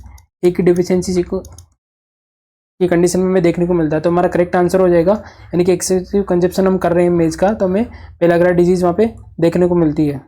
A की डेफिशिएंसी की कंडीशन में हमें देखने को मिलता है। तो हमारा करेक्ट आंसर हो जाएगा, यानी कि एक्सेसिव कंजप्शन हम कर रहे हैं मेज का तो हमें पेलाग्रा डिजीज वहाँ पे देखने को मिलती है।